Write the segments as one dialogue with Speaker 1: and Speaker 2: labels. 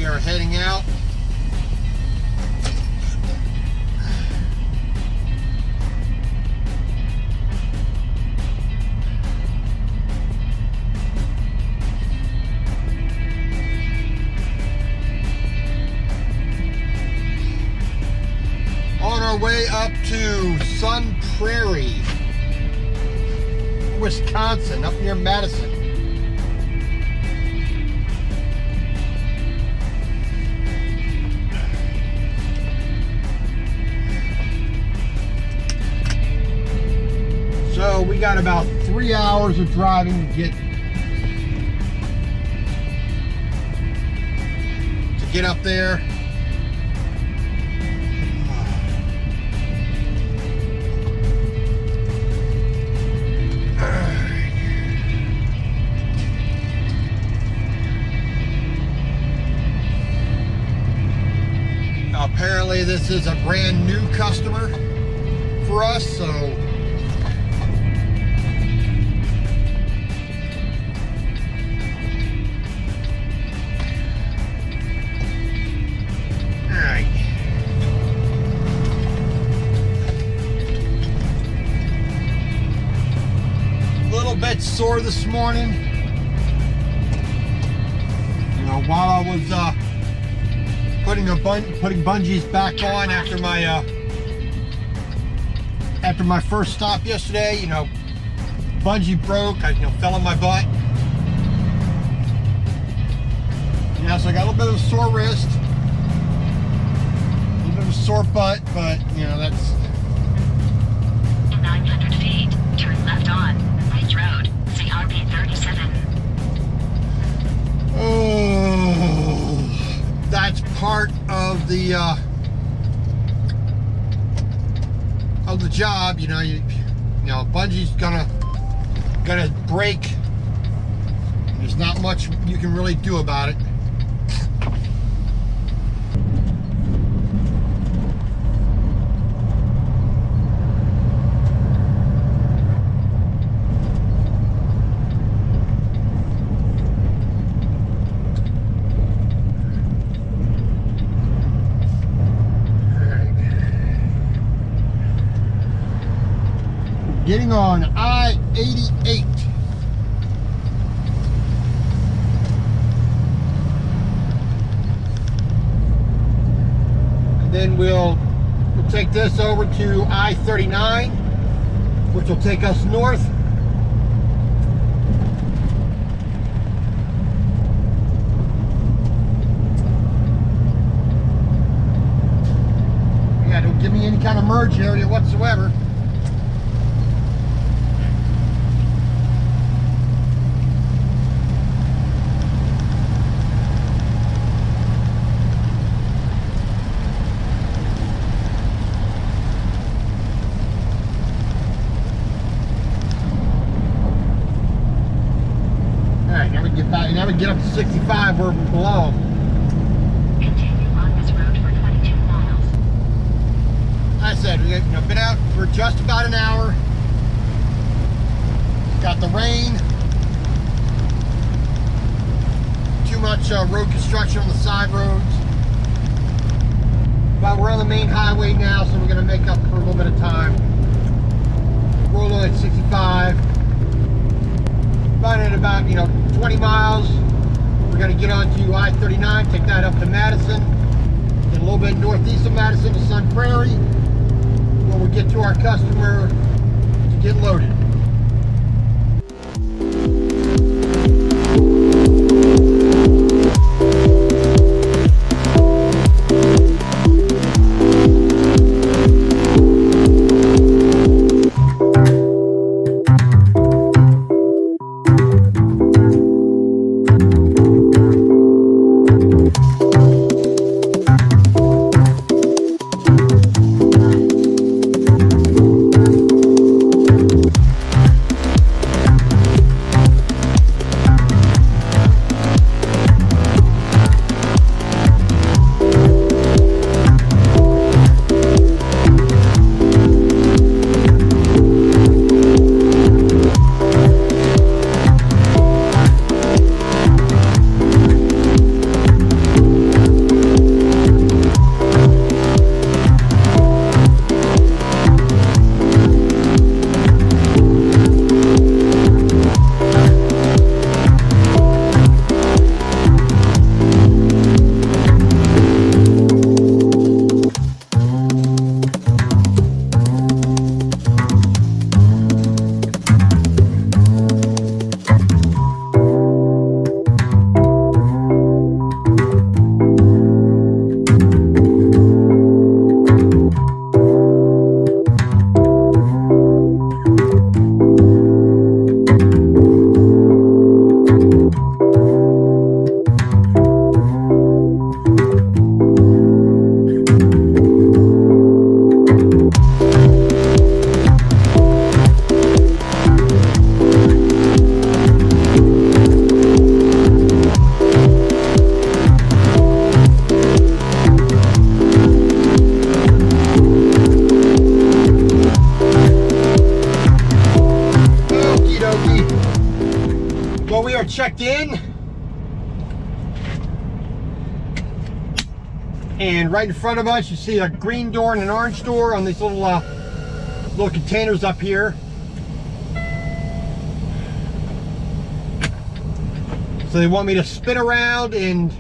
Speaker 1: are heading out. On our way up to Sun Prairie, Wisconsin, up near Madison. So we got about 3 hours of driving to get up there. Apparently this is a brand new customer for us, so alright. A little bit sore this morning. You know, while I was putting bungees back on after my first stop yesterday. You know, bungee broke. I fell on my butt. Yeah, so I got a little bit of a sore wrist, a little bit of a sore butt, but you know that's.
Speaker 2: In 900 feet, turn left on Ridge Road, CRP 37.
Speaker 1: Oh, that's part of the job. You know, bungee's gonna break. There's not much you can really do about it. Getting on I-88. And then we'll take this over to I-39, which will take us north. Yeah, don't give me any kind of merge area whatsoever. Now we get up to 65 where we belong.
Speaker 2: Continue on this road for 22 miles.
Speaker 1: I said, we've been out for just about an hour. Got the rain. Too much road construction on the side roads. But we're on the main highway now, so we're going to make up for a little bit of time. Rolling at 65. About at about 20 miles, we're going to get onto I-39, take that up to Madison, then a little bit northeast of Madison to Sun Prairie, where we'll get to our customer to get loaded. back in. And right in front of us, you see a green door and an orange door on these little containers up here. So they want me to spin around and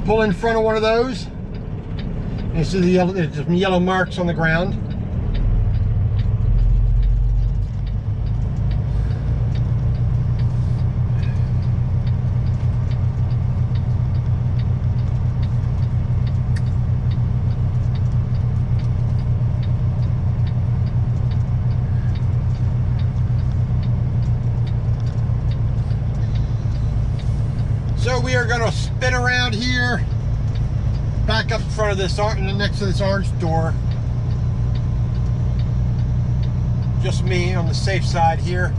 Speaker 1: pull in front of one of those. And you see there's some yellow marks on the ground. So we are going to spin around here, back up in front of this, next to this orange door. Just me on the safe side here.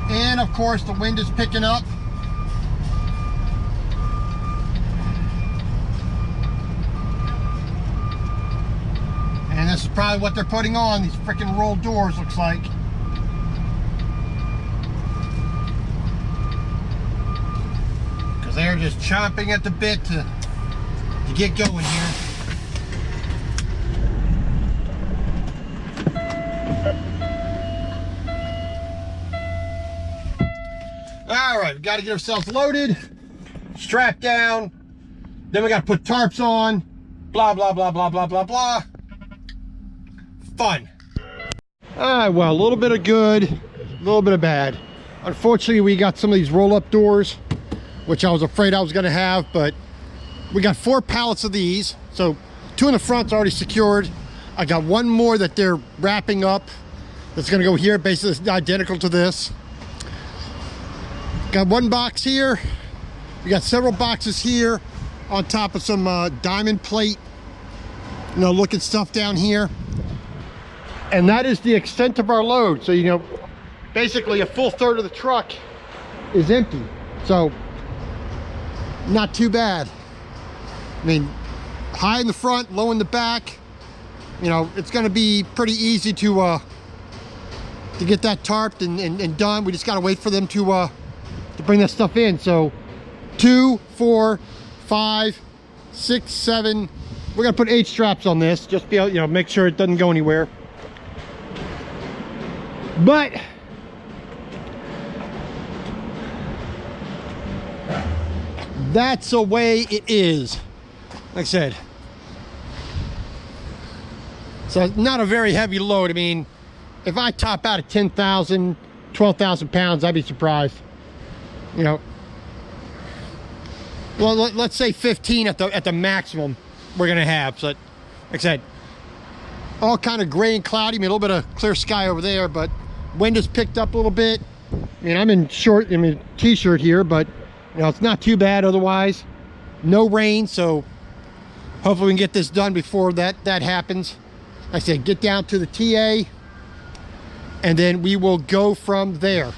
Speaker 1: And of course the wind is picking up. And this is probably what they're putting on these freaking rolled doors, looks like. Because they're just chomping at the bit to get going here. All right, we got to get ourselves loaded, strapped down. Then we got to put tarps on. Blah, blah, blah, blah, blah, blah, blah. Fun. All right, well, a little bit of good, a little bit of bad. Unfortunately, we got some of these roll-up doors, which I was afraid I was going to have, but we got 4 pallets of these. So 2 in the front's already secured. I got 1 more that they're wrapping up. That's going to go here. Basically, it's identical to this. Got 1 box here. We got several boxes here on top of some diamond plate, looking stuff down here. And that is the extent of our load. So, basically a full third of the truck is empty. So, not too bad. I mean, high in the front, low in the back. It's going to be pretty easy to get that tarped and done. We just got to wait for them to bring that stuff in. So 2, 4, 5, 6, 7. We're gonna put 8 straps on this, just to be able, make sure it doesn't go anywhere. But that's the way it is. Like I said, so not a very heavy load. I mean, if I top out at 10,000, 12,000 pounds, I'd be surprised. Well, let's say 15 at the maximum we're gonna have. So, like I said, all kind of gray and cloudy. I mean, a little bit of clear sky over there, but wind has picked up a little bit. I mean, I'm in t-shirt here, but it's not too bad otherwise. No rain, so hopefully we can get this done before that happens. Like I said, get down to the TA, and then we will go from there.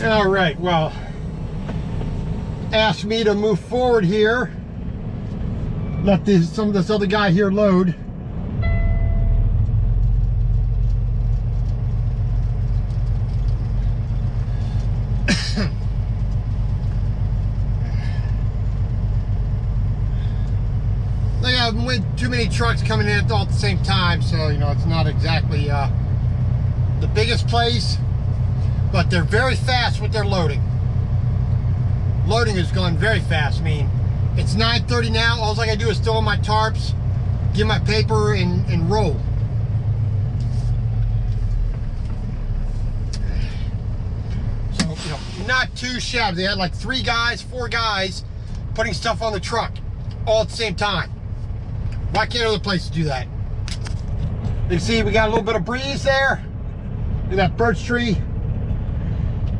Speaker 1: All right, well, asked me to move forward here. Let some of this other guy here load. They have way too many trucks coming in all at the same time, so it's not exactly the biggest place. But they're very fast with their loading. Loading is going very fast. I mean, it's 9:30 now. All I gotta do is throw in my tarps, get my paper and roll. So, you know, not too shabby. They had like 4 guys putting stuff on the truck all at the same time. Why can't other places do that? You see, we got a little bit of breeze there. Look at that birch tree.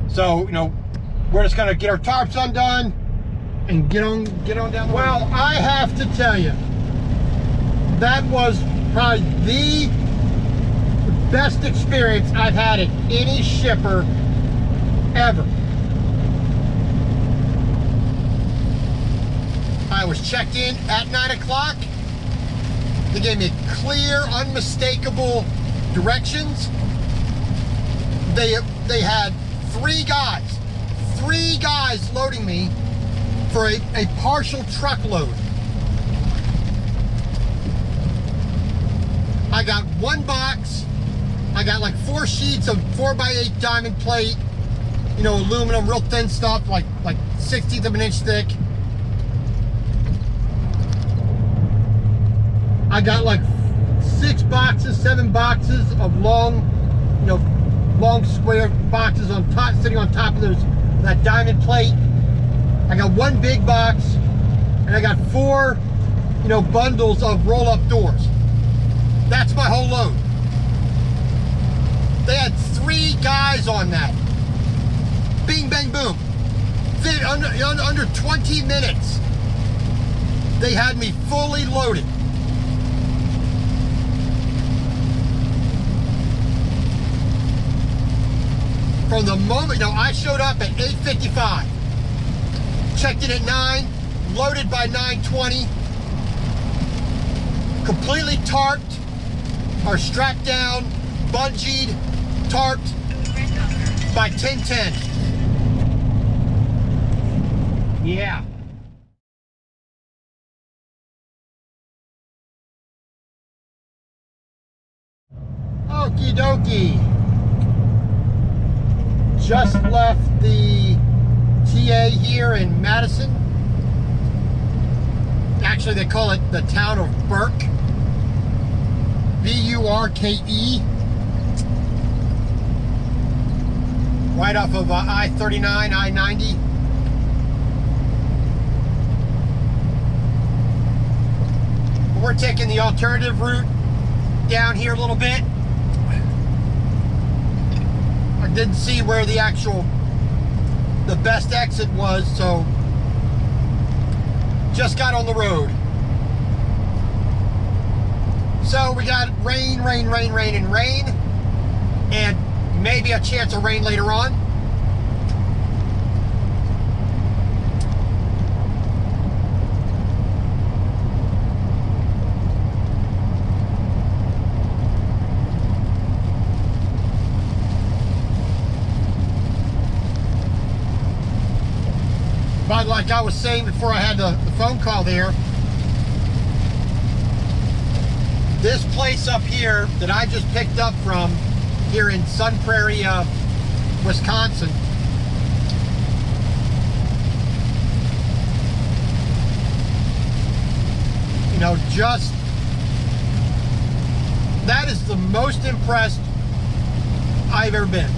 Speaker 1: So, you know, we're just gonna get our tarps undone and get on down the road. Well, I have to tell you, that was probably the best experience I've had at any shipper ever. I was checked in at 9 o'clock. They gave me clear, unmistakable directions. They had 3 guys loading me for a partial truckload. I got 1 box. I got like 4 sheets of 4x8 diamond plate, you know, aluminum, real thin stuff, like 1/16 of an inch thick. I got like 7 boxes of long, you know, long square boxes on top, sitting on top of that diamond plate. I got 1 big box, and I got 4, you know, bundles of roll-up doors. That's my whole load. They had 3 guys on that. Bing, bang, boom. Under 20 minutes, they had me fully loaded. From the moment, you know, I showed up at 8:55, checked in at 9, loaded by 9:20, completely tarped, or strapped down, bungeed, tarped by 10:10. Yeah. Okie dokie. Just left the TA here in Madison. Actually, they call it the town of Burke. B-U-R-K-E. Right off of I-39, I-90. We're taking the alternative route down here a little bit. I didn't see where the best exit was, so just got on the road. So we got rain, and maybe a chance of rain later on. But like I was saying before I had the phone call there, this place up here that I just picked up from here in Sun Prairie, Wisconsin, you know, just, that is the most impressed I've ever been.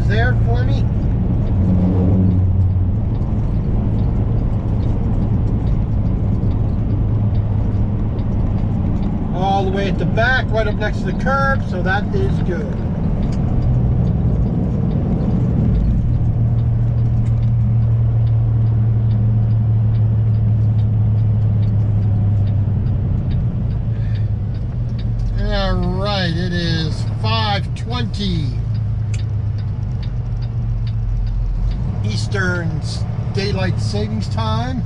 Speaker 1: is there for me. All the way at the back, right up next to the curb, so that is good. All right, it is 5:20 Eastern Daylight Savings Time.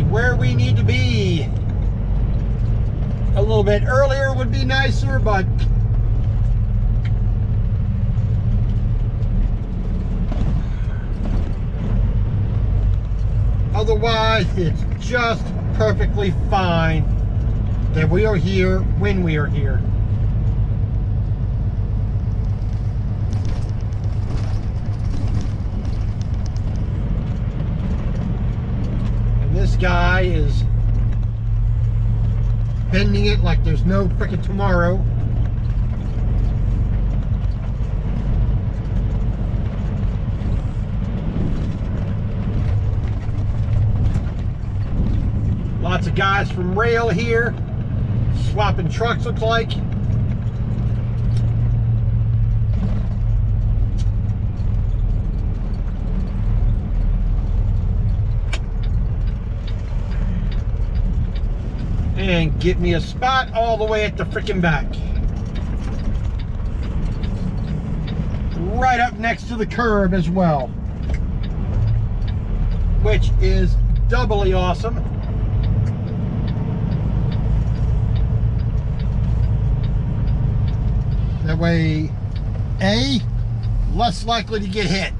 Speaker 1: Where we need to be. A little bit earlier would be nicer, but otherwise it's just perfectly fine that we are here when we are here. This guy is bending it like there's no frickin' tomorrow. Lots of guys from rail here, swapping trucks looks like. And get me a spot all the way at the frickin' back. Right up next to the curb as well. Which is doubly awesome. That way, A, less likely to get hit.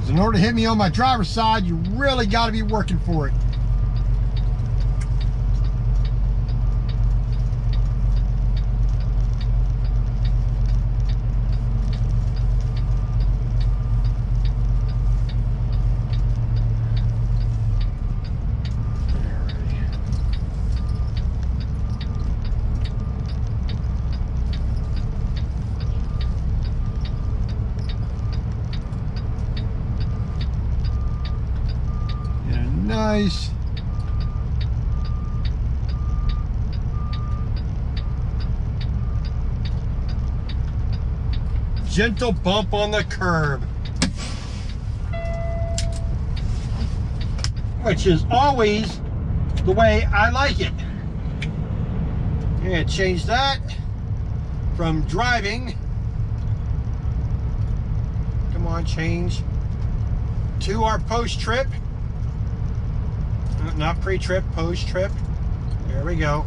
Speaker 1: In order to hit me on my driver's side, you really got to be working for it. Nice. Gentle bump on the curb, which is always the way I like it. And change that from driving, come on, change to our post trip. Not pre-trip, post-trip. There we go.